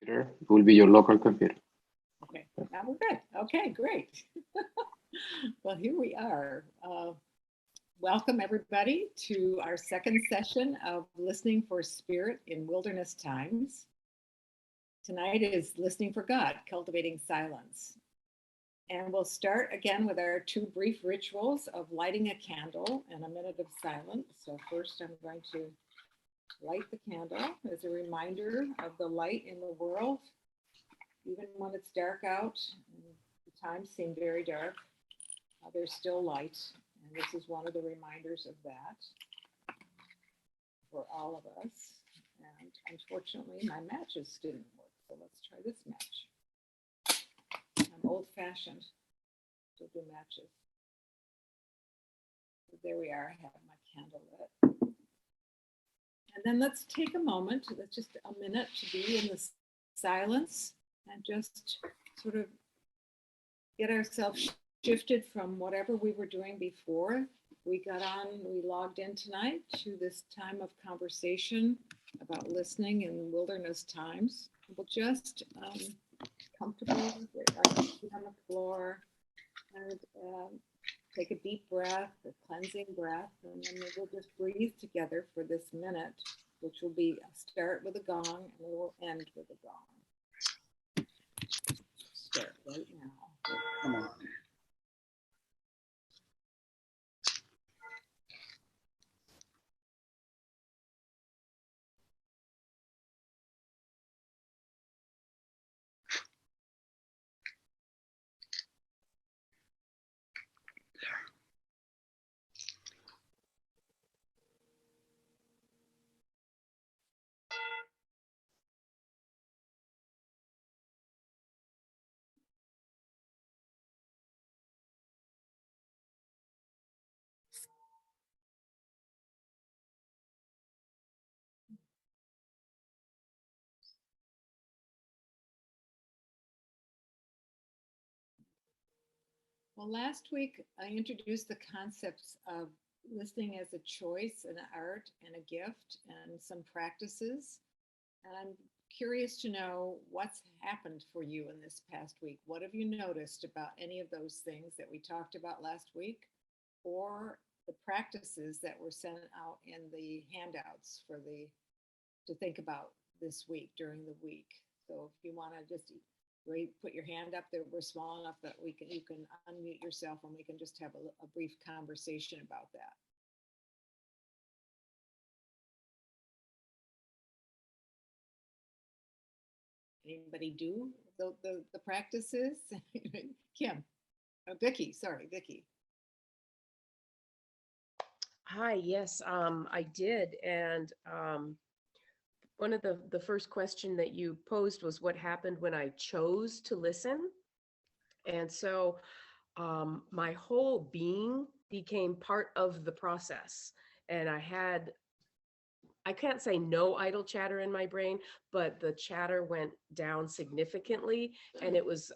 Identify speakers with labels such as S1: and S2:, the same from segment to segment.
S1: Sure. It will be your local computer.
S2: Okay, now we're good. Okay, great. Well, here we are. Welcome everybody to our second session of Listening for Spirit in Wilderness Times. Tonight is Listening for God, Cultivating Silence. And we'll start again with our two brief rituals of lighting a candle and a minute of silence. So first I'm going to light the candle as a reminder of the light in the world. Even when it's dark out, and the times seem very dark, there's still light. And this is one of the reminders of that for all of us. And unfortunately, my matches didn't work. So let's try this match. I'm old-fashioned, so do matches. So there we are, I have my candle lit. And then let's take a moment, that's just a minute to be in the silence and just sort of get ourselves shifted from whatever we were doing before we logged in tonight to this time of conversation about listening in wilderness times. We'll just comfortable on the floor and take a deep breath, a cleansing breath, and then we'll just breathe together for this minute, which will be start with a gong and we will end with a gong. Start right now.
S3: Come on.
S2: Well, last week I introduced the concepts of listening as a choice, an art, and a gift, and some practices. And I'm curious to know what's happened for you in this past week. What have you noticed about any of those things that we talked about last week, or the practices that were sent out in the handouts to think about this week during the week? So if you want to just put your hand up there, we're small enough that you can unmute yourself and we can just have a brief conversation about that. Anybody do the practices? Kim, Vicki, sorry, Vicki.
S4: Hi, yes, I did. And one of the first question that you posed was what happened when I chose to listen. And so my whole being became part of the process. And I can't say no idle chatter in my brain, but the chatter went down significantly. And it was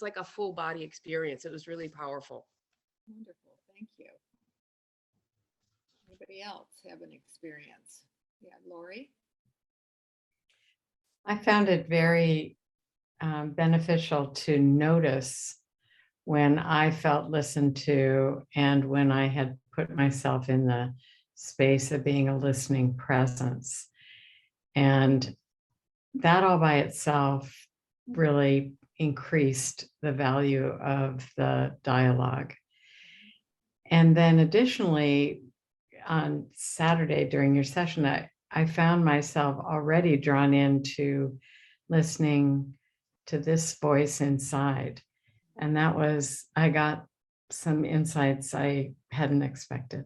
S4: like a full body experience. It was really powerful.
S2: Wonderful, thank you. Anybody else have an experience? Yeah, Lori?
S5: I found it very beneficial to notice when I felt listened to and when I had put myself in the space of being a listening presence. And that all by itself really increased the value of the dialogue. And then additionally, on Saturday during your session, I found myself already drawn into listening to this voice inside. And I got some insights I hadn't expected.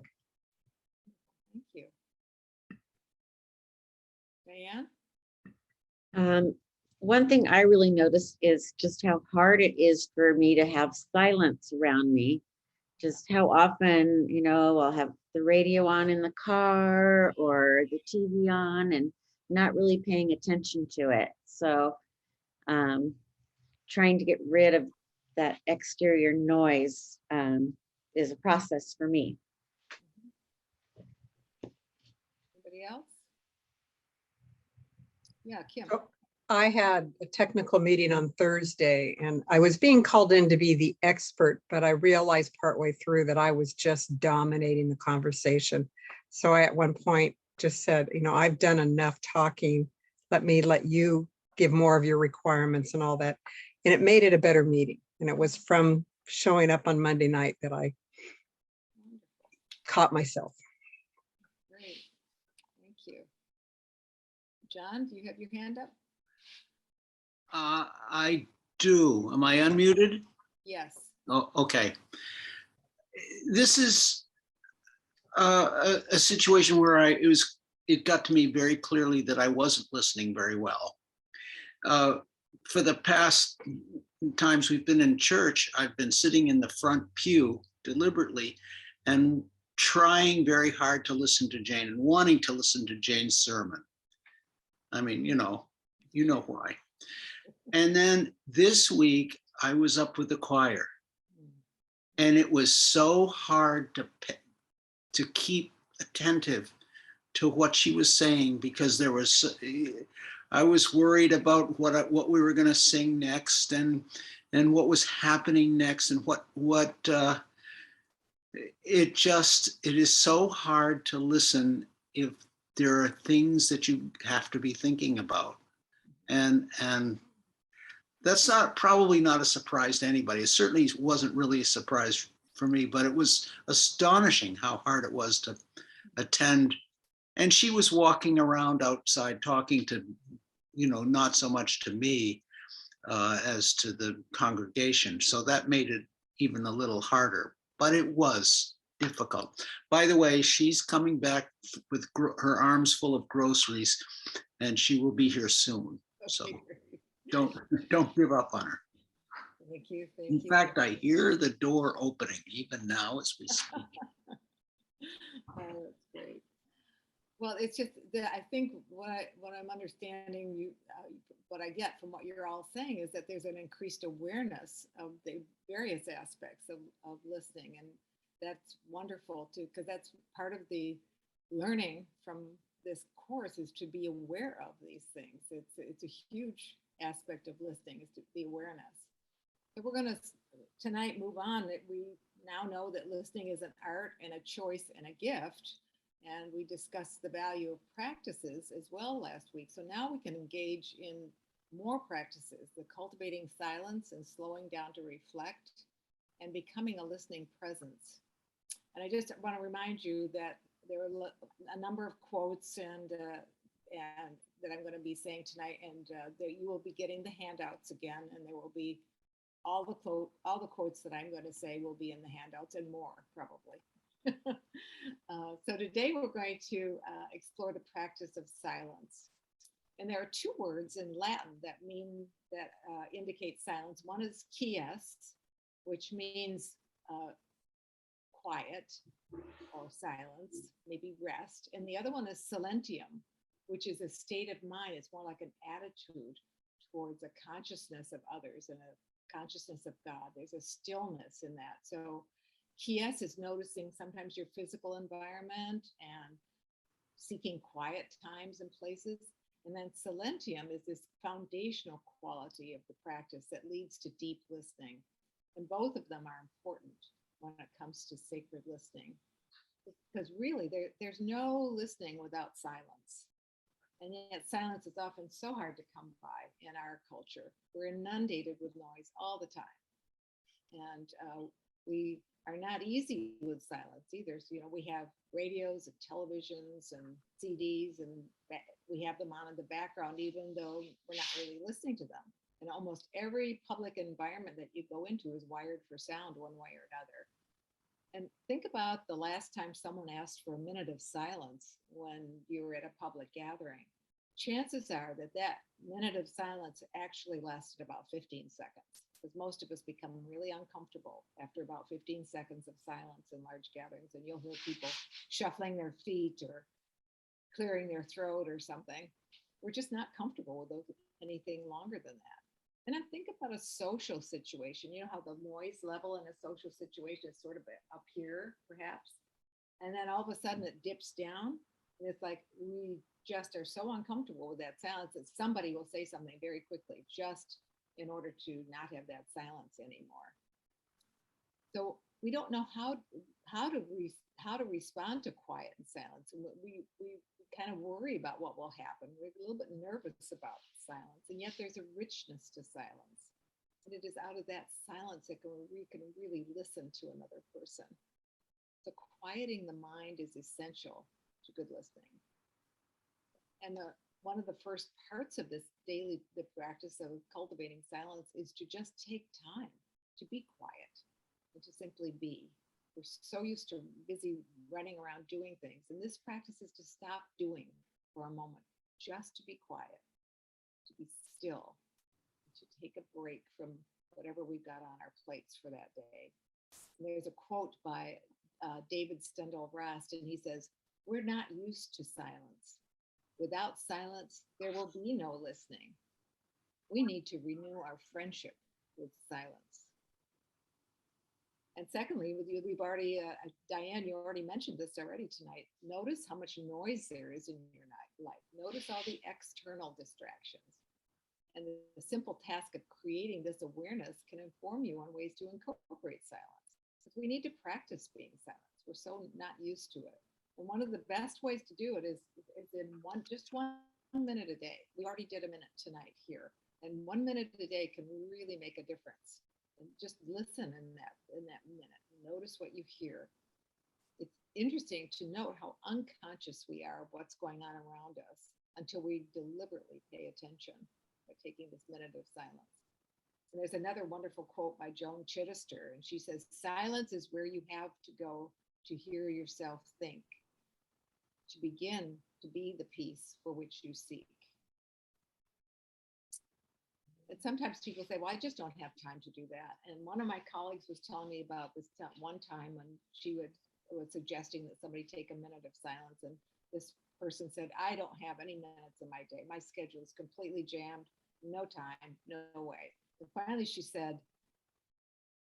S2: Thank you. Diane?
S6: One thing I really noticed is just how hard it is for me to have silence around me. Just how often, I'll have the radio on in the car or the TV on and not really paying attention to it. So trying to get rid of that exterior noise is a process for me.
S2: Anybody else? Yeah, Kim.
S3: I had a technical meeting on Thursday and I was being called in to be the expert, but I realized partway through that I was just dominating the conversation. So I, at one point, just said, I've done enough talking. Let you give more of your requirements and all that. And it made it a better meeting. And it was from showing up on Monday night that I caught myself.
S2: Great. Thank you. John, do you have your hand up?
S7: I do. Am I unmuted?
S2: Yes.
S7: Oh, okay. This is a situation where it got to me very clearly that I wasn't listening very well. For the past times we've been in church, I've been sitting in the front pew deliberately and trying very hard to listen to Jane and wanting to listen to Jane's sermon. I mean, you know why. And then this week I was up with the choir, and it was so hard to keep attentive to what she was saying, because I was worried about what we were going to sing next and what was happening next, and it is so hard to listen if there are things that you have to be thinking about. And that's probably not a surprise to anybody. It certainly wasn't really a surprise for me, but it was astonishing how hard it was to attend. And she was walking around outside talking to, not so much to me as to the congregation. So that made it even a little harder, but it was difficult. By the way, she's coming back with her arms full of groceries, and she will be here soon. So don't give up on her.
S2: Thank you.
S7: In fact, I hear the door opening even now as we speak.
S2: Oh, that's great. Well, it's just that I think what I'm understanding, what I get from what you're all saying is that there's an increased awareness of the various aspects of listening, and that's wonderful too, because that's part of the learning from this course is to be aware of these things. It's a huge aspect of listening, is to be awareness. So we're going to tonight move on. That we now know that listening is an art and a choice and a gift. And we discussed the value of practices as well last week. So now we can engage in more practices, the cultivating silence and slowing down to reflect and becoming a listening presence. And I just want to remind you that there are a number of quotes and that I'm going to be saying tonight, and that you will be getting the handouts again, and there will be all the quotes that I'm going to say will be in the handouts and more probably. So today we're going to explore the practice of silence. And there are two words in Latin that indicate silence. One is quies, which means quiet or silence, maybe rest. And the other one is silentium, which is a state of mind. It's more like an attitude towards a consciousness of others and a consciousness of God. There's a stillness in that. So quies is noticing sometimes your physical environment and seeking quiet times and places. And then silentium is this foundational quality of the practice that leads to deep listening. And both of them are important when it comes to sacred listening. Because really, there's no listening without silence. And yet silence is often so hard to come by in our culture. We're inundated with noise all the time. And we are not easy with silence either. So, we have radios and televisions and CDs, and we have them on in the background, even though we're not really listening to them. And almost every public environment that you go into is wired for sound one way or another. And think about the last time someone asked for a minute of silence when you were at a public gathering. Chances are that minute of silence actually lasted about 15 seconds, because most of us become really uncomfortable after about 15 seconds of silence in large gatherings, and you'll hear people shuffling their feet or clearing their throat or something. We're just not comfortable with anything longer than that. And then think about a social situation. You know how the noise level in a social situation is sort of up here, perhaps, and then all of a sudden it dips down. And it's like we just are so uncomfortable with that silence that somebody will say something very quickly just in order to not have that silence anymore. So we don't know how to respond to quiet and silence, and we kind of worry about what will happen. We're a little bit nervous about silence, and yet there's a richness to silence, and it is out of that silence that we can really listen to another person. So quieting the mind is essential to good listening. And one of the first parts of this the practice of cultivating silence is to just take time to be quiet and to simply be. We're so used to busy running around doing things. And this practice is to stop doing for a moment, just to be quiet, to be still, to take a break from whatever we've got on our plates for that day. And there's a quote by David Steindl-Rast, and he says, "We're not used to silence. Without silence, there will be no listening. We need to renew our friendship with silence." And secondly, we've already, Diane, you already mentioned this already tonight. Notice how much noise there is in your life. Notice all the external distractions. And the simple task of creating this awareness can inform you on ways to incorporate silence. So we need to practice being silent. We're so not used to it. And one of the best ways to do it is in just 1 minute a day. We already did a minute tonight here. And 1 minute a day can really make a difference. And just listen in that minute. Notice what you hear. It's interesting to note how unconscious we are of what's going on around us until we deliberately pay attention by taking this minute of silence. And there's another wonderful quote by Joan Chittister, and she says, "Silence is where you have to go to hear yourself think, to begin to be the peace for which you seek." And sometimes people say, "Well, I just don't have time to do that." And one of my colleagues was telling me about this one time when she was suggesting that somebody take a minute of silence. And this person said, "I don't have any minutes in my day. My schedule is completely jammed. No time, no way." And finally she said,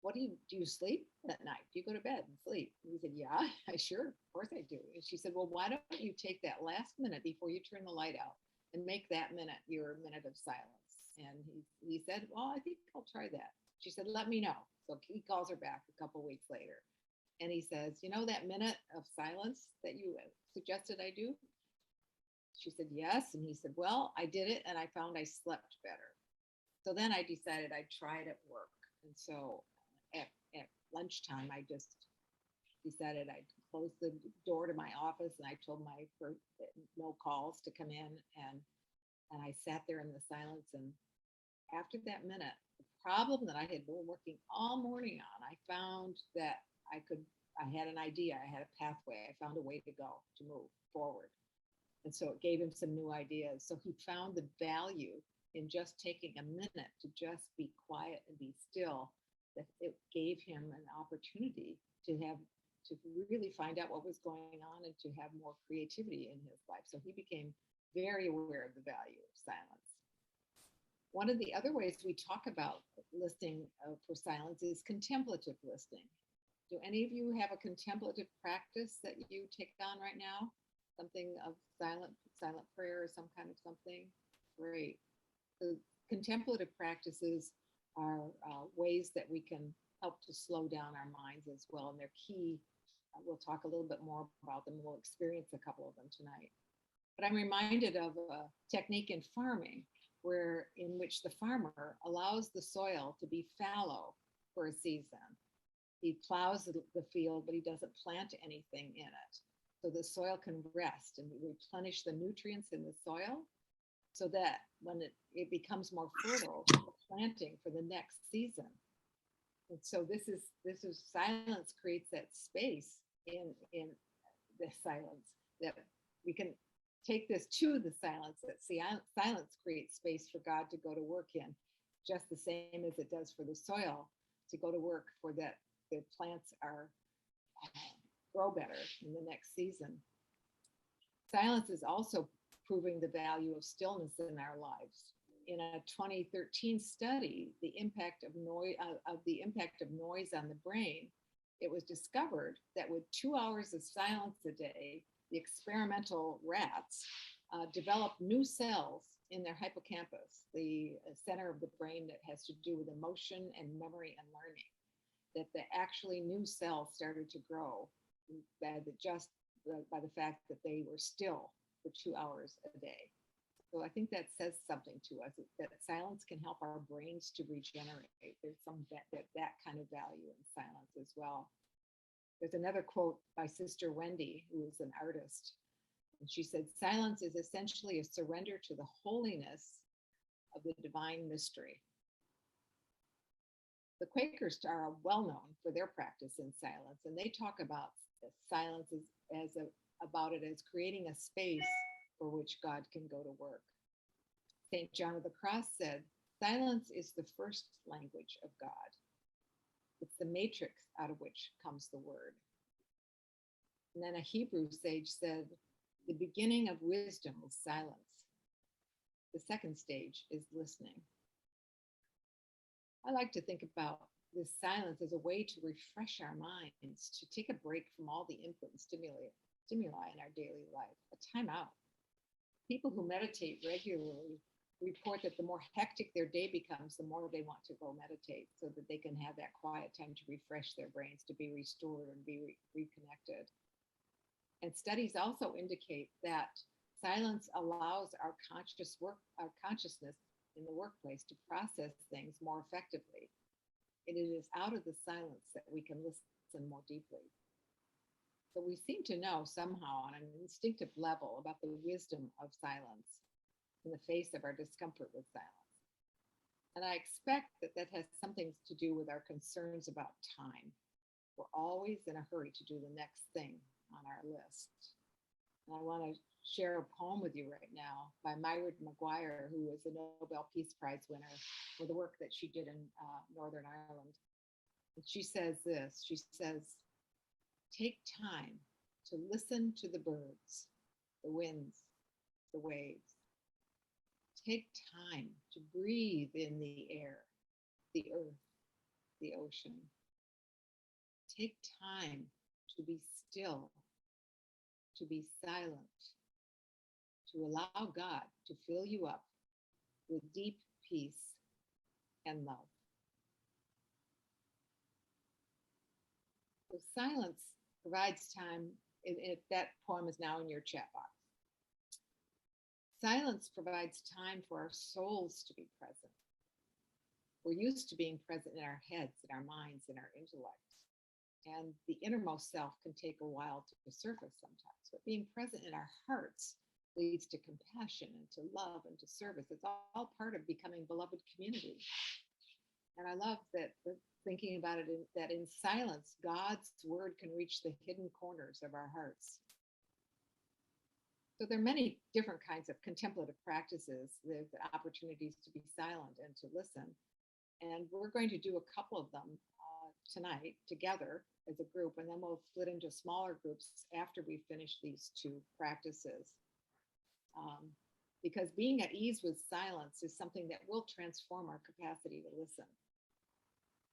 S2: "What do you sleep at night? Do you go to bed and sleep?" And he said, "Yeah, of course I do." And she said, "Well, why don't you take that last minute before you turn the light out and make that minute your minute of silence?" And he said, "Well, I think I'll try that." She said, "Let me know." So he calls her back a couple weeks later. And he says, "You know that minute of silence that you suggested I do?" She said, "Yes." And he said, "Well, I did it and I found I slept better. So then I decided I'd try it at work." And so at lunchtime, I just decided I'd close the door to my office, and I told my no calls to come in, and I sat there in the silence. And after that minute, the problem that I had been working all morning on, I found that I had an idea, I had a pathway, I found a way to go, to move forward. And so it gave him some new ideas. So he found the value in just taking a minute to just be quiet and be still, that it gave him an opportunity to really find out what was going on and to have more creativity in his life. So he became very aware of the value of silence. One of the other ways we talk about listening for silence is contemplative listening. Do any of you have a contemplative practice that you take on right now? Something of silent prayer or some kind of something? Great. The contemplative practices are ways that we can help to slow down our minds as well. And they're key. We'll talk a little bit more about them. We'll experience a couple of them tonight. But I'm reminded of a technique in farming in which the farmer allows the soil to be fallow for a season. He plows the field, but he doesn't plant anything in it. So the soil can rest and replenish the nutrients in the soil so that when it becomes more fertile for planting for the next season. And so this is silence creates that space in the silence, that we can take this to the silence, that silence creates space for God to go to work in, just the same as it does for the soil to go to work for that the plants grow better in the next season. Silence is also proving the value of stillness in our lives. In a 2013 study, the impact of noise on the brain, it was discovered that with 2 hours of silence a day, the experimental rats developed new cells in their hippocampus, the center of the brain that has to do with emotion and memory and learning, that the actually new cells started to grow just by the fact that they were still for 2 hours a day. So I think that says something to us, that silence can help our brains to regenerate. There's some that kind of value in silence as well. There's another quote by Sister Wendy, who is an artist. And she said, silence is essentially a surrender to the holiness of the divine mystery. The Quakers are well known for their practice in silence, and they talk about silence about it as creating a space for which God can go to work. St. John of the Cross said, silence is the first language of God. It's the matrix out of which comes the word. And then a Hebrew sage said, the beginning of wisdom is silence. The second stage is listening. I like to think about this silence as a way to refresh our minds, to take a break from all the input and stimuli in our daily life, a time out. People who meditate regularly report that the more hectic their day becomes, the more they want to go meditate so that they can have that quiet time to refresh their brains, to be restored and be reconnected. And studies also indicate that silence allows our consciousness in the workplace to process things more effectively. And it is out of the silence that we can listen more deeply. So we seem to know somehow on an instinctive level about the wisdom of silence in the face of our discomfort with silence. And I expect that that has something to do with our concerns about time. We're always in a hurry to do the next thing on our list. And I want to share a poem with you right now by Myra Maguire, who is a Nobel Peace Prize winner for the work that she did in Northern Ireland. And she says this, she says, take time to listen to the birds, the winds, the waves. Take time to breathe in the air, the earth, the ocean. Take time to be still, to be silent, to allow God to fill you up with deep peace and love. So silence provides time. That poem is now in your chat box. Silence provides time for our souls to be present. We're used to being present in our heads, in our minds, in our intellect. And the innermost self can take a while to surface sometimes. But being present in our hearts leads to compassion and to love and to service. It's all part of becoming beloved community. And I love that thinking about it, that in silence, God's word can reach the hidden corners of our hearts. So there are many different kinds of contemplative practices. There's the opportunities to be silent and to listen. And we're going to do a couple of them tonight together as a group, and then we'll split into smaller groups after we finish these two practices. Because being at ease with silence is something that will transform our capacity to listen.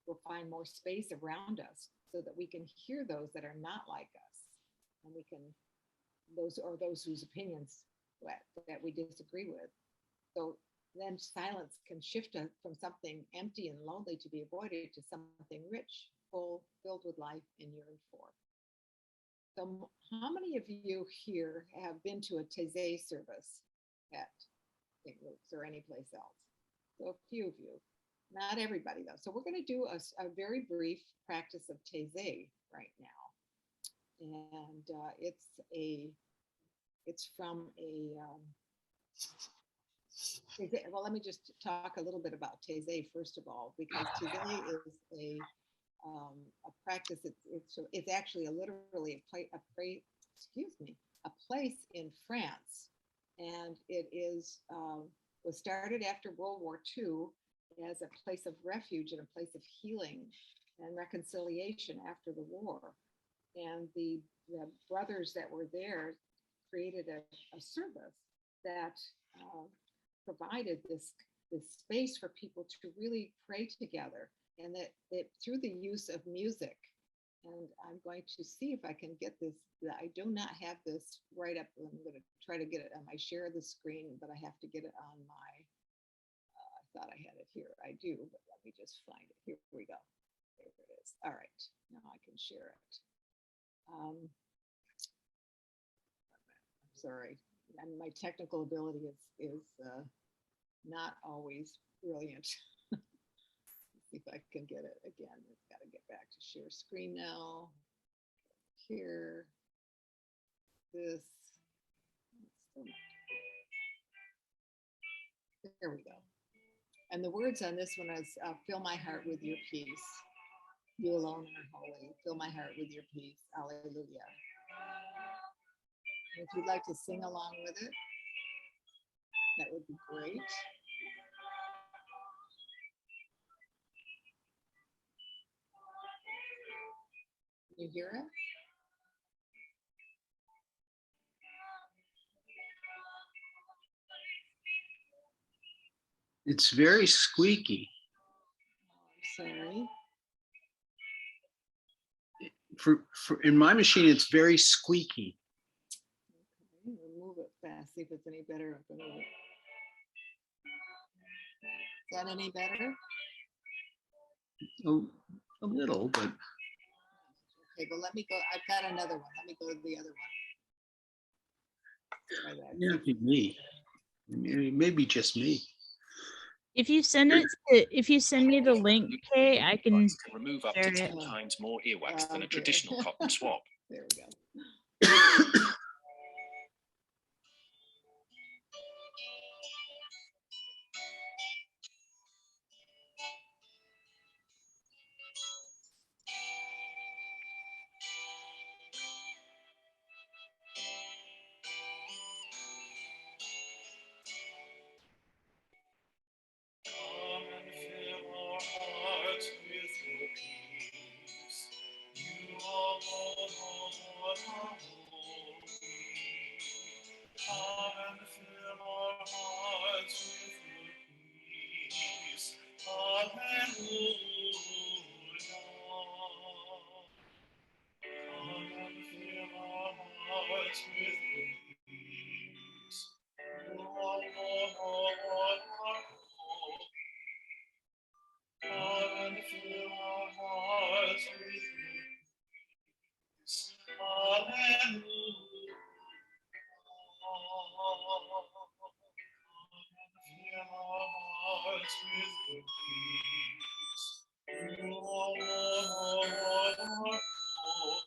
S2: We'll find more space around us so that we can hear those that are not like us, and we can those whose opinions that we disagree with. So then silence can shift us from something empty and lonely to be avoided to something rich, full, filled with life and yearned for. So how many of you here have been to a Taizé service at St. Luke's or any place else? So a few of you, not everybody though. So we're going to do a very brief practice of Taizé right now. And it's from a, well, let me just talk a little bit about Taizé first of all, because Taizé is a practice. It's actually literally a place in France, and it was started after World War II as a place of refuge and a place of healing and reconciliation after the war. And the brothers that were there created a service that provided this space for people to really pray together, and that through the use of music And I'm going to see if I can get this. I do not have this right up. I'm going to try to get it on my share of the screen, but I have to get it on my, I thought I had it here. I do, but let me just find it. Here we go. There it is. All right, now I can share it. I'm sorry, and my technical ability is not always brilliant. See if I can get it again. It's got to get back to share screen now. Here, this. There we go. And the words on this one is fill my heart with your peace. You alone are holy. Fill my heart with your peace. Alleluia. If you'd like to sing along with it, that would be great. You hear it?
S7: It's very squeaky.
S2: I'm sorry.
S7: For in my machine, it's very squeaky.
S2: Okay, remove it fast. See if it's any better. Is that any better?
S7: A little, but
S2: Okay, but let me go. I've got another one. Let me go to the other one. Try that.
S7: yeah, it could be me. Maybe just me.
S8: If you send it if you send me the link, Kay, I can
S9: remove up to
S8: share
S9: 10
S8: it.
S9: times more earwax than a
S2: Okay.
S9: traditional cotton swab.
S2: There we go.
S9: Come and fill our hearts with your peace. You alone, O Lord, are holy. Come and fill our hearts with your peace. Alleluia. Come and fill our hearts with your peace. You alone, O Lord, are holy. Come and fill our hearts with your peace. Alleluia. Come and fill our hearts with your peace. You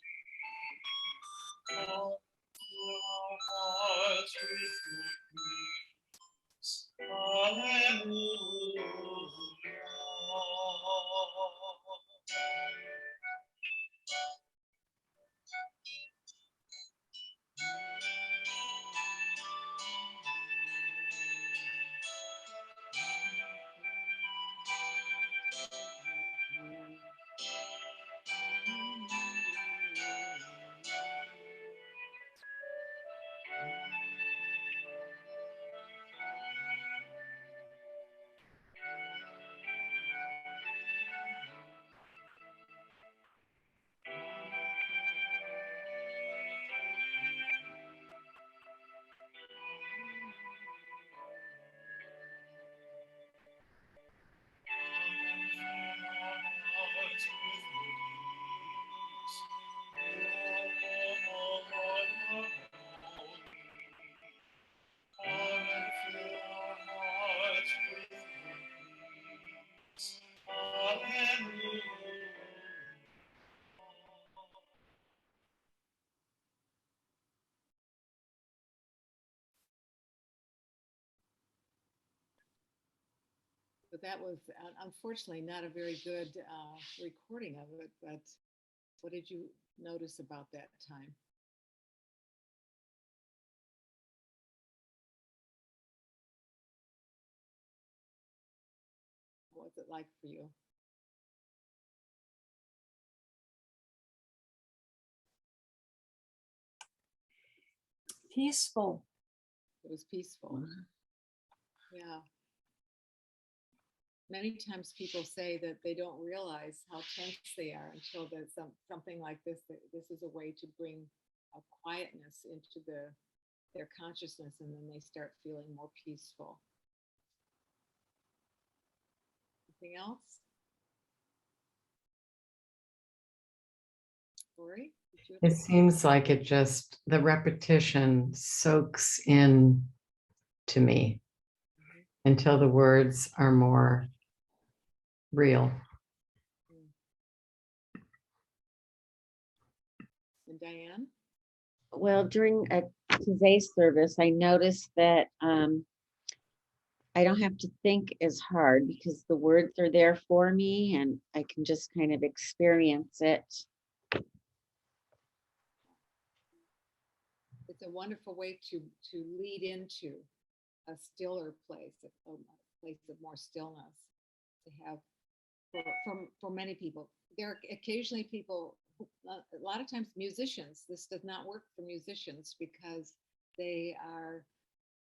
S9: alone, O Lord, are holy. Come fill our hearts with your peace. Alleluia.
S2: But that was unfortunately not a very good recording of it. But what did you notice about that time? What was it like for you?
S10: Peaceful.
S2: It was peaceful. Yeah. many times people say that they don't realize how tense they are until there's something like this, that this is a way to bring a quietness into their consciousness, and then they start feeling more peaceful. Anything else? Lori, did you have
S5: It seems like it just, the repetition soaks in to me until the words are more real.
S2: and Diane?
S6: Well, during today's service, I noticed that I don't have to think as hard because the words are there for me and I can just kind of experience it.
S2: It's a wonderful way to lead into a stiller place, a place of more stillness. To have for many people, there are occasionally people. A lot of times, musicians. This does not work for musicians because they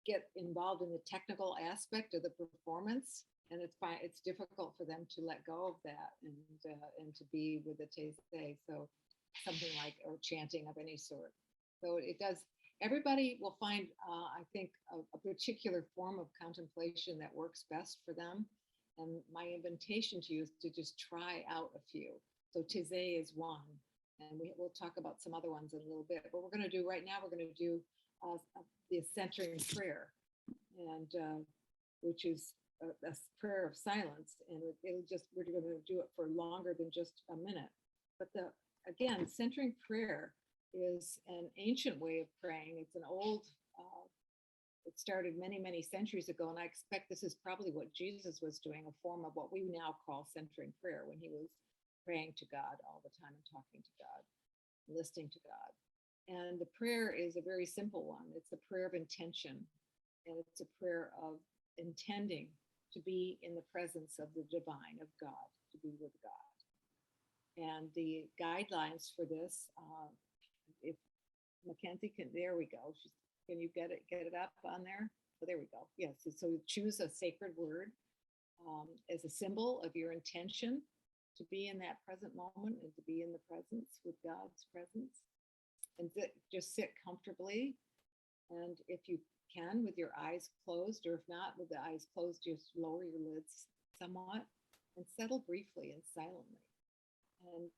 S2: get involved in the technical aspect of the performance, and it's difficult for them to let go of that and to be with the taizé. So something like, or chanting of any sort. So it does. Everybody will find, I think, a particular form of contemplation that works best for them. And my invitation to you is to just try out a few. So taizé is one, and we'll talk about some other ones in a little bit. But we're going to do right now, we're going to do the centering prayer, and which is a prayer of silence, and we're going to do it for longer than just a minute. But again, centering prayer is an ancient way of praying. It's an old. It started many, many centuries ago, and I expect this is probably what Jesus was doing, a form of what we now call centering prayer, when he was praying to God all the time and talking to God, listening to God. And the prayer is a very simple one. It's a prayer of intention, and it's a prayer of intending to be in the presence of the divine, of God, to be with God. And the guidelines for this, if Mackenzie can, there we go. Can you get it up on there? Oh, there we go. Yes. So choose a sacred word as a symbol of your intention to be in that present moment and to be in the presence with God's presence. And just sit comfortably. And if you can, with your eyes closed, or if not with the eyes closed, just lower your lids somewhat and settle briefly and silently. And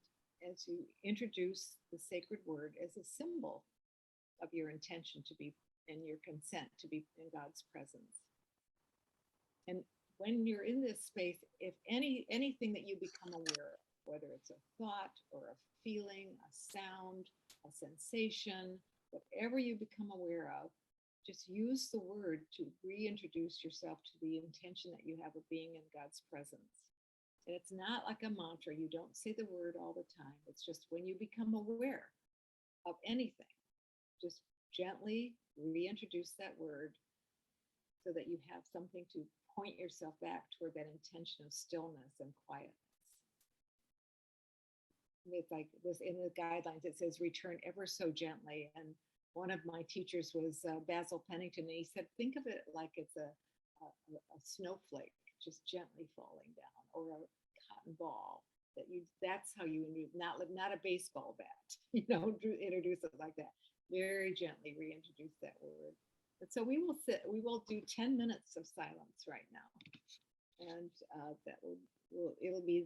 S2: as you introduce the sacred word as a symbol of your intention to be and your consent to be in God's presence. And when you're in this space, if anything that you become aware of, whether it's a thought or a feeling, a sound, a sensation, whatever you become aware of, just use the word to reintroduce yourself to the intention that you have of being in God's presence. And it's not like a mantra. You don't say the word all the time. It's just when you become aware of anything, just gently reintroduce that word so that you have something to point yourself back toward that intention of stillness and quietness. It's like this in the guidelines, it says return ever so gently. And one of my teachers was Basil Pennington, and he said, think of it like it's a snowflake just gently falling down, or a cotton ball. That's how you not a baseball bat, introduce it like that. Very gently reintroduce that word. And so we will do 10 minutes of silence right now. And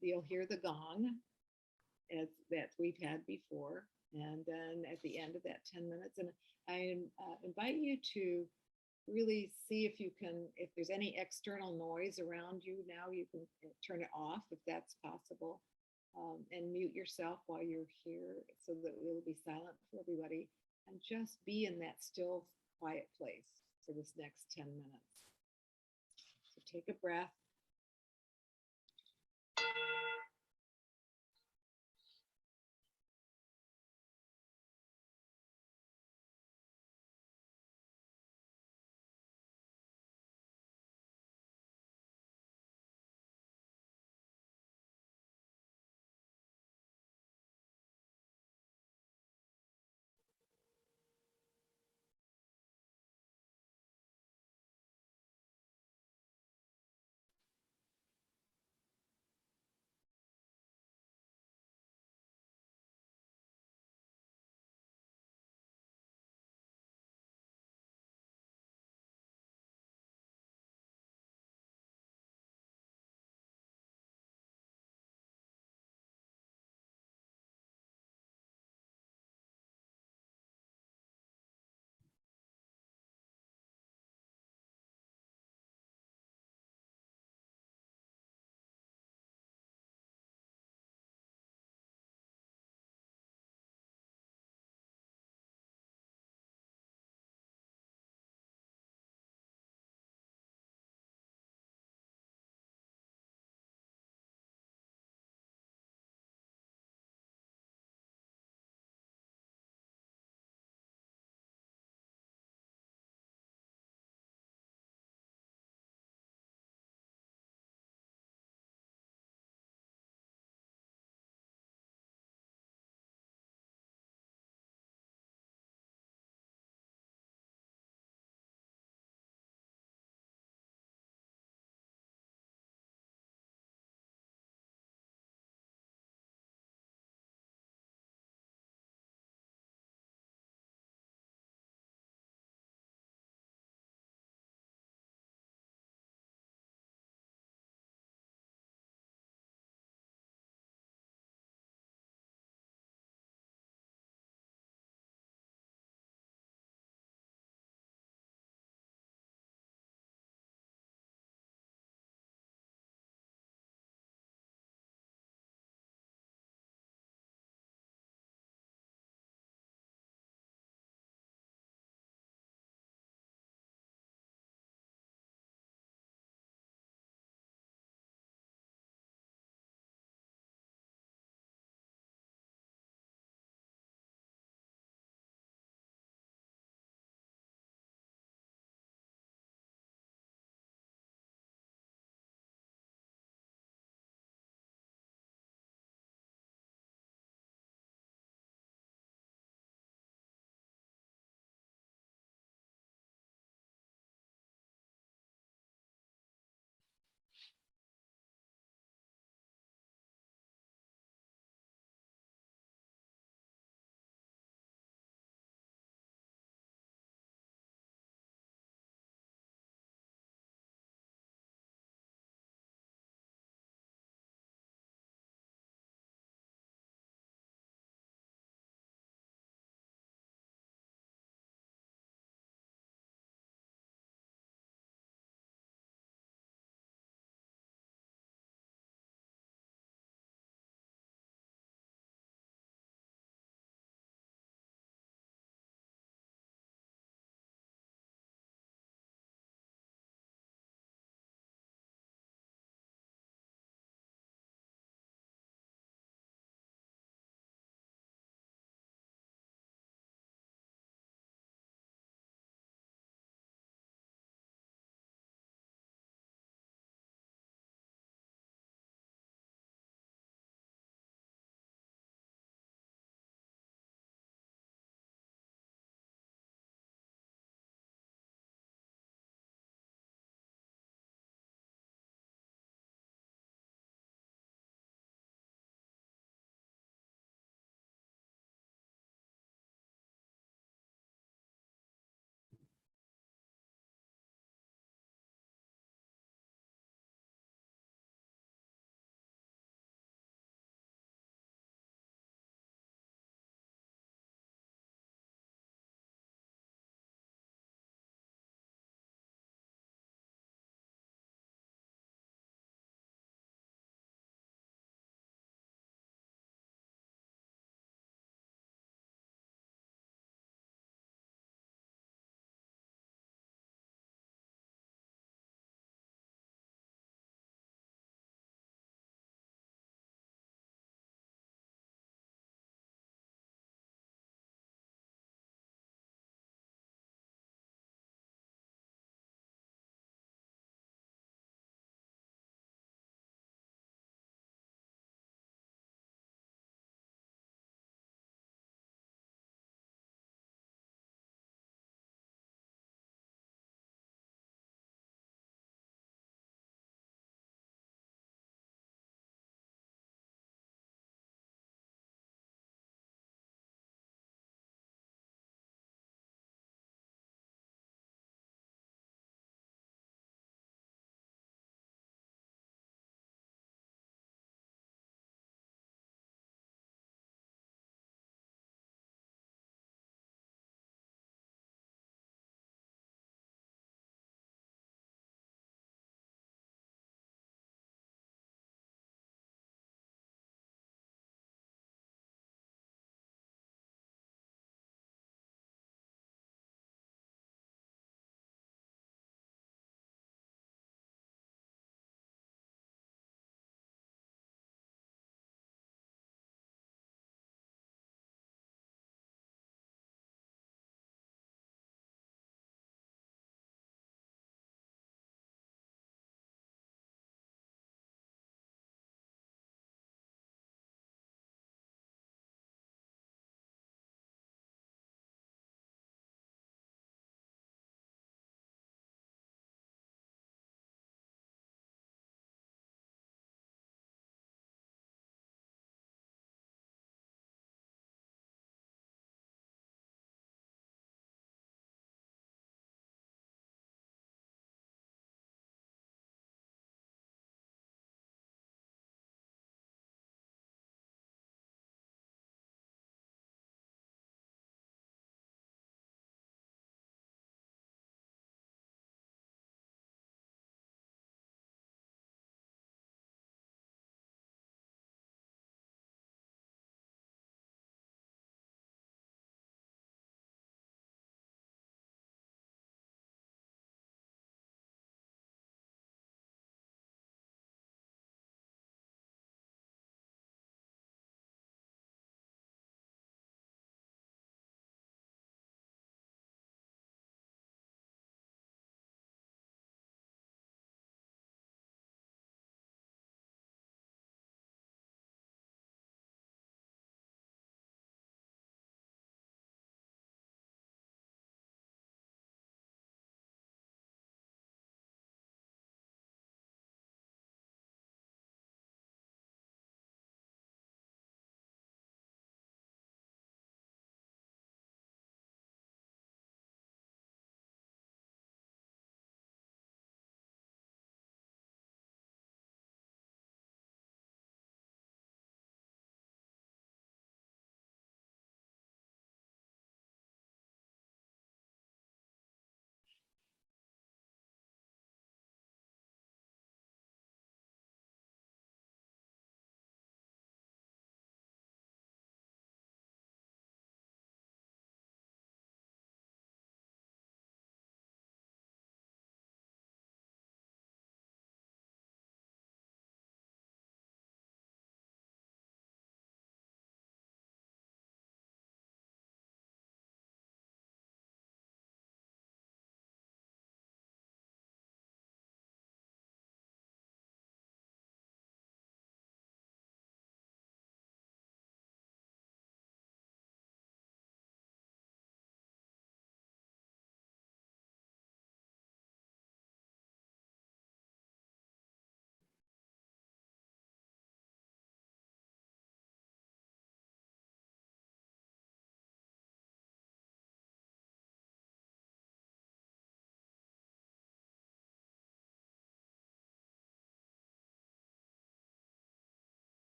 S2: you'll hear the gong that we've had before. And then at the end of that 10 minutes, and I invite you to really see if there's any external noise around you now, you can turn it off if that's possible, and mute yourself while you're here so that it will be silent for everybody, and just be in that still, quiet place for this next 10 minutes. So take a breath.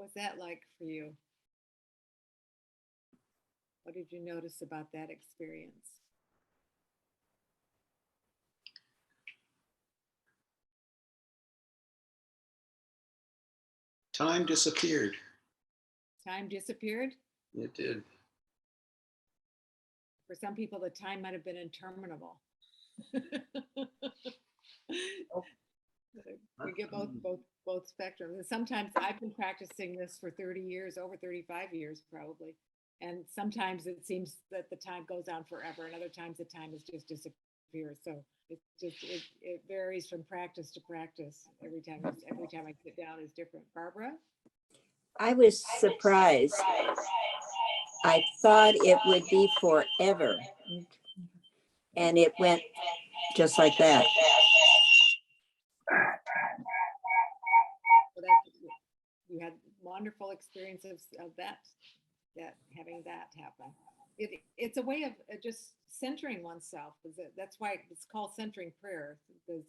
S2: was that like for you? What did you notice about that experience?
S7: Time disappeared.
S2: Time disappeared?
S7: It did.
S2: For some people, the time might have been interminable. You get both spectrums. And sometimes I've been practicing this for 30 years, over 35 years probably. And sometimes it seems that the time goes on forever, and other times the time is just disappears. So it varies from practice to practice. Every time I sit down is different. Barbara?
S10: I was surprised. I thought it would be forever. And it went just like that.
S2: So you had wonderful experiences of that having that happen. It's a way of just centering oneself. That's why it's called centering prayer, because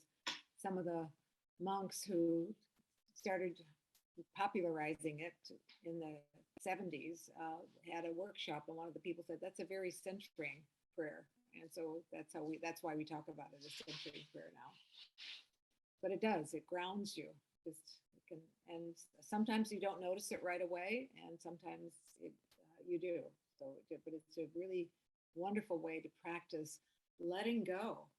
S2: some of the monks who started popularizing it in the 70s had a workshop, and one of the people said that's a very centering prayer, and so that's why we talk about it as centering prayer now. But it grounds you. And sometimes you don't notice it right away, and sometimes you do. But it's a really wonderful way to practice letting go.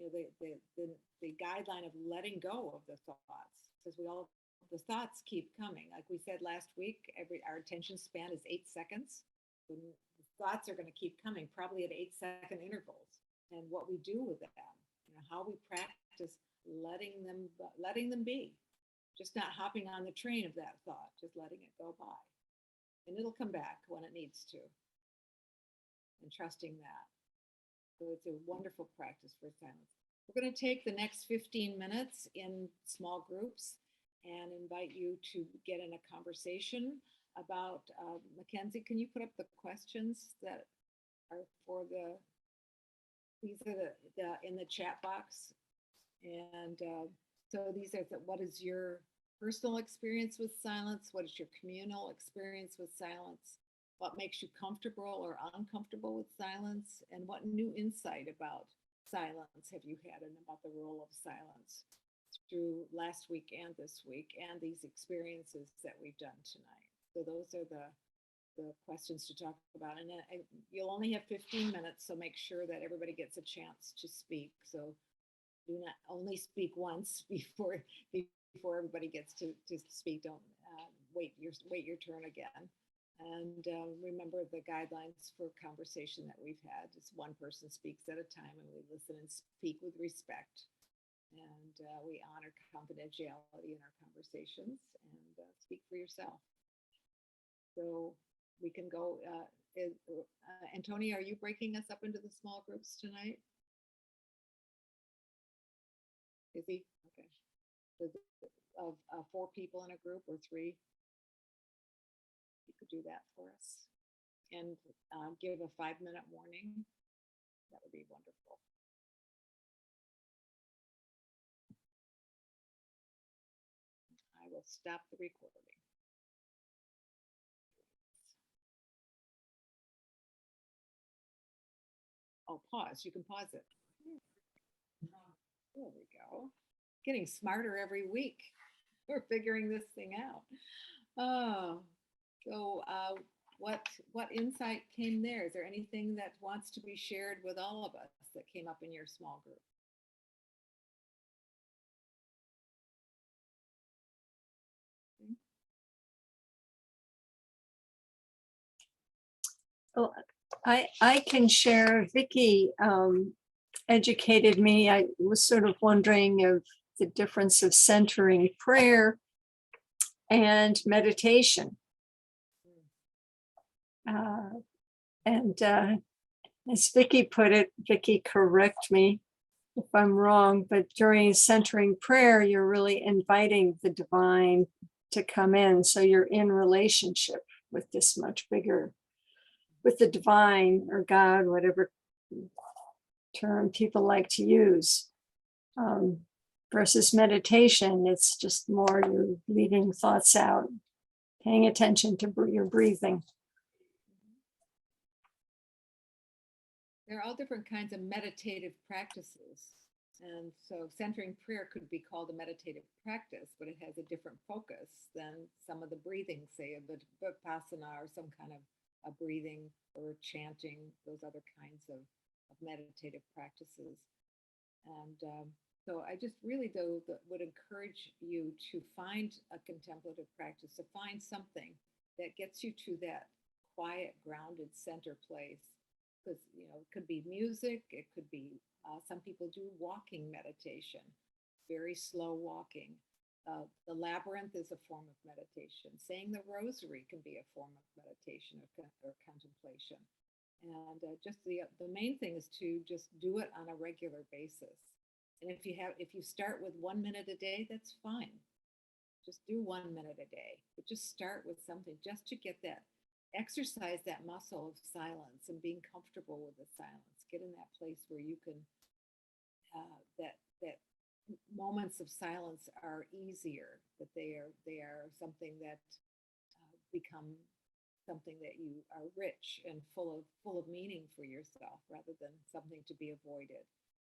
S2: The guideline of letting go of the thoughts, because the thoughts keep coming. Like we said last week, our attention span is 8 seconds. And the thoughts are going to keep coming, probably at 8-second intervals. And what we do with them, how we practice letting them be, just not hopping on the train of that thought, just letting it go by. And it'll come back when it needs to. And trusting that. So it's a wonderful practice for silence. We're going to take the next 15 minutes in small groups and invite you to get in a conversation about, Mackenzie, can you put up the questions that are these are the in the chat box. And so these are what is your personal experience with silence? What is your communal experience with silence? What makes you comfortable or uncomfortable with silence? And what new insight about silence have you had and about the role of silence through last week and this week and these experiences that we've done tonight? So those are the questions to talk about. And you'll only have 15 minutes, so make sure that everybody gets a chance to speak. So do not only speak once before everybody gets to speak. Don't wait your turn again. And remember the guidelines for conversation that we've had. Just one person speaks at a time, and we listen and speak with respect. And we honor confidentiality in our conversations, and speak for yourself. So we can go. Antonia, are you breaking us up into the small groups tonight? Is he? Okay. Of 4 people in a group or 3? You could do that for us. And give a 5-minute warning. That would be wonderful. I will stop the recording. Oh, pause. You can pause it. There we go. Getting smarter every week. We're figuring this thing out. Oh, so what insight came there? Is there anything that wants to be shared with all of us that came up in your small group?
S11: Oh, I can share. Vicki educated me. I was sort of wondering of the difference of centering prayer and meditation. And as Vicki put it, Vicki, correct me if I'm wrong, but during centering prayer, you're really inviting the divine to come in. So you're in relationship with this much bigger, with the divine or God, whatever term people like to use. Versus meditation, it's just more you're leaving thoughts out, paying attention to your breathing.
S2: There are all different kinds of meditative practices. And so centering prayer could be called a meditative practice, but it has a different focus than some of the breathing, say a vipassana or some kind of a breathing or chanting, those other kinds of meditative practices. And so I just really, though, would encourage you to find a contemplative practice, to find something that gets you to that quiet, grounded center place. Because, it could be music, it could be, some people do walking meditation, very slow walking. The labyrinth is a form of meditation. Saying the rosary can be a form of meditation or contemplation. And just the main thing is to just do it on a regular basis. And if you start with 1 minute a day, that's fine. Just do 1 minute a day, but just start with something just to get that, exercise that muscle of silence and being comfortable with the silence. Get in that place where you can, that moments of silence are easier, that they are something that become something that you are rich and full of meaning for yourself rather than something to be avoided.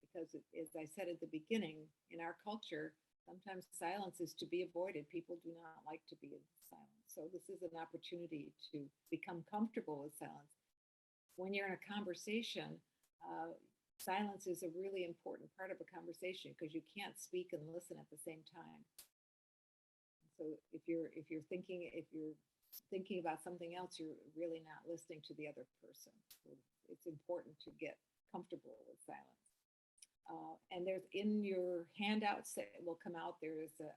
S2: Because as I said at the beginning, in our culture, sometimes silence is to be avoided. People do not like to be in silence. So this is an opportunity to become comfortable with silence. When you're in a conversation, silence is a really important part of a conversation because you can't speak and listen at the same time. So if you're thinking about something else, you're really not listening to the other person. So it's important to get comfortable with silence. And there's in your handouts that will come out, there's the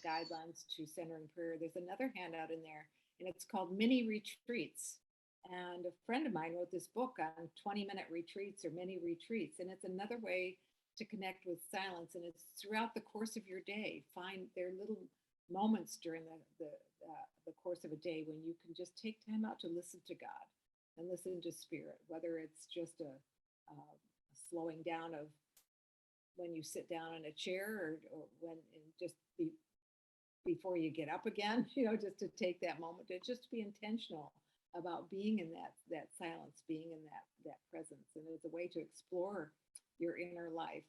S2: guidelines to centering prayer. There's another handout in there, and it's called Mini Retreats. And a friend of mine wrote this book on 20-minute retreats or mini retreats. And it's another way to connect with silence. And it's throughout the course of your day. Find there are little moments during the course of a day when you can just take time out to listen to God and listen to Spirit, whether it's just a slowing down of when you sit down in a chair or when just before you get up again, just to take that moment to just be intentional about being in that silence, being in that presence. And it's a way to explore your inner life.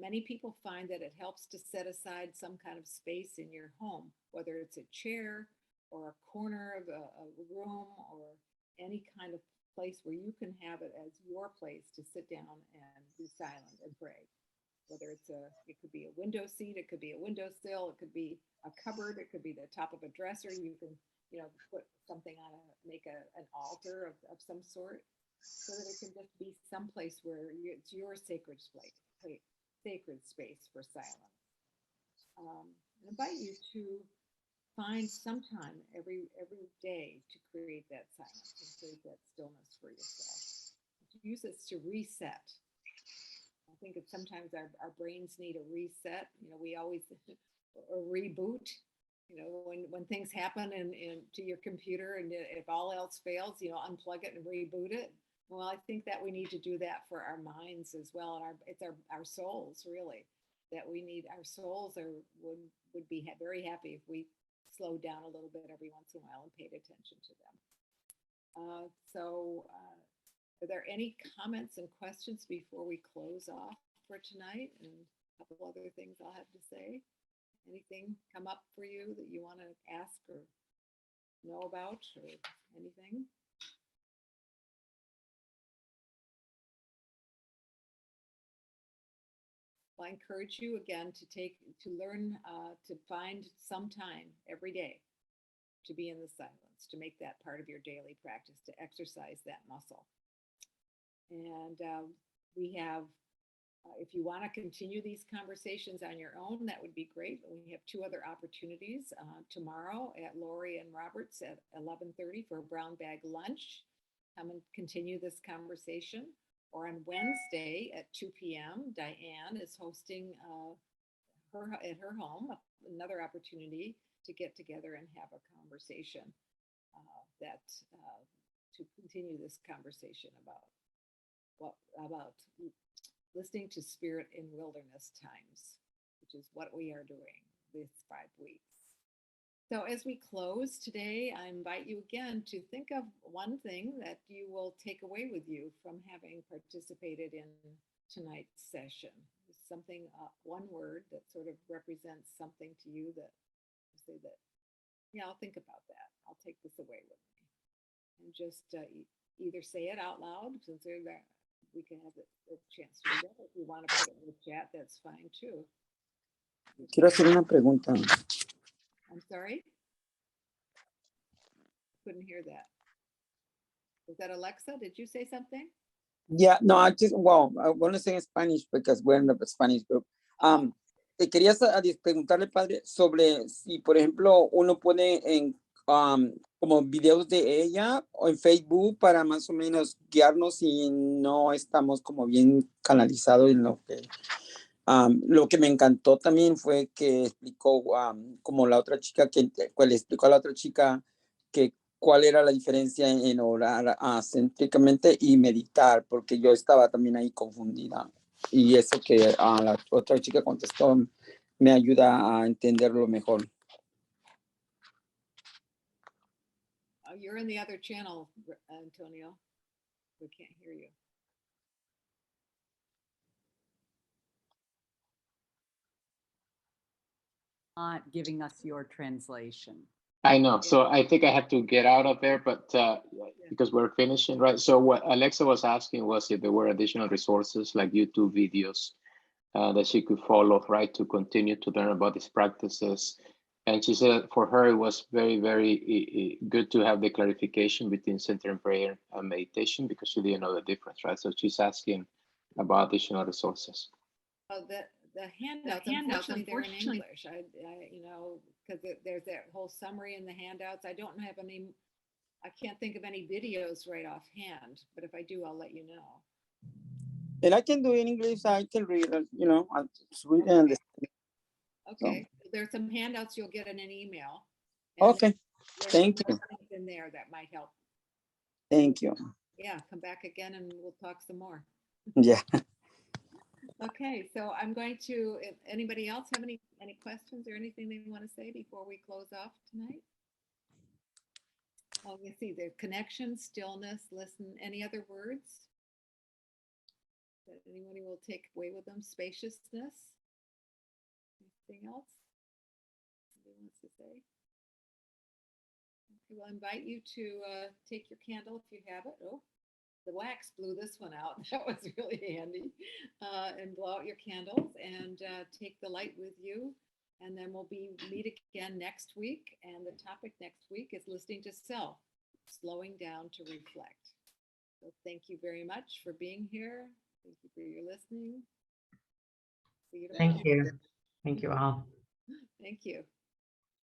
S2: Many people find that it helps to set aside some kind of space in your home, whether it's a chair or a corner of a room or any kind of place where you can have it as your place to sit down and be silent and pray. Whether it could be a window seat, it could be a windowsill, it could be a cupboard, it could be the top of a dresser. You can, put something on make an altar of some sort, so that it can just be someplace where it's your sacred space for silence. I invite you to find some time every day to create that silence and create that stillness for yourself. Use this to reset. I think it's sometimes our brains need a reset. We always a reboot. When things happen and to your computer, and if all else fails, unplug it and reboot it. Well, I think that we need to do that for our minds as well, and it's our souls really that we need. Our souls would be very happy if we slowed down a little bit every once in a while and paid attention to them. Are there any comments and questions before we close off for tonight? And a couple other things I'll have to say. Anything come up for you that you want to ask or know about or anything? Well, I encourage you again to learn to find some time every day to be in the silence, to make that part of your daily practice, to exercise that muscle. And we have, if you want to continue these conversations on your own, that would be great. We have 2 other opportunities tomorrow at Lori and Roberts at 11:30 for a brown bag lunch. Come and continue this conversation. Or on Wednesday at 2 p.m., Diane is hosting at her home another opportunity to get together and have a conversation to continue this conversation about listening to Spirit in wilderness times, which is what we are doing these 5 weeks. So as we close today, I invite you again to think of one thing that you will take away with you from having participated in tonight's session. Something, one word that sort of represents something to you that you say that, yeah, I'll think about that. I'll take this away with me. And just either say it out loud, since they're there, we can have the chance to do that. If you want to put it in the chat, that's fine too.
S12: Quiero hacer una pregunta.
S2: I'm sorry? Couldn't hear that. Was that Alexa? Did you say something?
S12: Yeah, no, I want to say in Spanish because we're in the Spanish group. Te quería preguntarle, padre, sobre si, por ejemplo, uno pone en como videos de ella o en Facebook para más o menos guiarnos si no estamos como bien canalizados en lo que me encantó también fue que explicó como la otra chica que le explicó a la otra chica que cuál era la diferencia en orar céntricamente y meditar, porque yo estaba también ahí confundida. Y eso que la otra chica contestó me ayuda a entenderlo mejor.
S2: You're in the other channel, Antonio. We can't hear you.
S13: Not giving us your translation.
S1: I know. So I think I have to get out of there, but because we're finishing, right? So what Alexa was asking was if there were additional resources like YouTube videos that she could follow, right, to continue to learn about these practices. And she said for her, it was very, very good to have the clarification between centering prayer and meditation because she didn't know the difference, right? So she's asking about additional resources.
S2: Oh, the handouts, unfortunately, they're in English. I you know, because there's that whole summary in the handouts. I don't have any, I can't think of any videos right offhand, but if I do, I'll let you know.
S12: And I can do it in English. I can read it, you know, I'll just read it. And
S2: Okay, there's some handouts you'll get in an email.
S12: Okay,
S2: There's
S12: thank
S2: some
S12: you.
S2: things in there that might help.
S12: Thank you.
S2: Yeah, come back again and we'll talk some more.
S12: Yeah.
S2: Okay, so I'm going to, if anybody else have any questions or anything they want to say before we close off tonight? Oh, you see the connection, stillness, listen, any other words that anybody will take away with them? Spaciousness? Anything else? Anybody wants to say? Okay, we'll invite you to take your candle if you have it. Oh, the wax blew this one out. That was really handy. And blow out your candles and take the light with you. And then we'll meet again next week. And the topic next week is listening to self, slowing down to reflect. So thank you very much for being here. Thank you for your listening. See you tomorrow.
S5: Thank you. Thank you all.
S2: Thank you.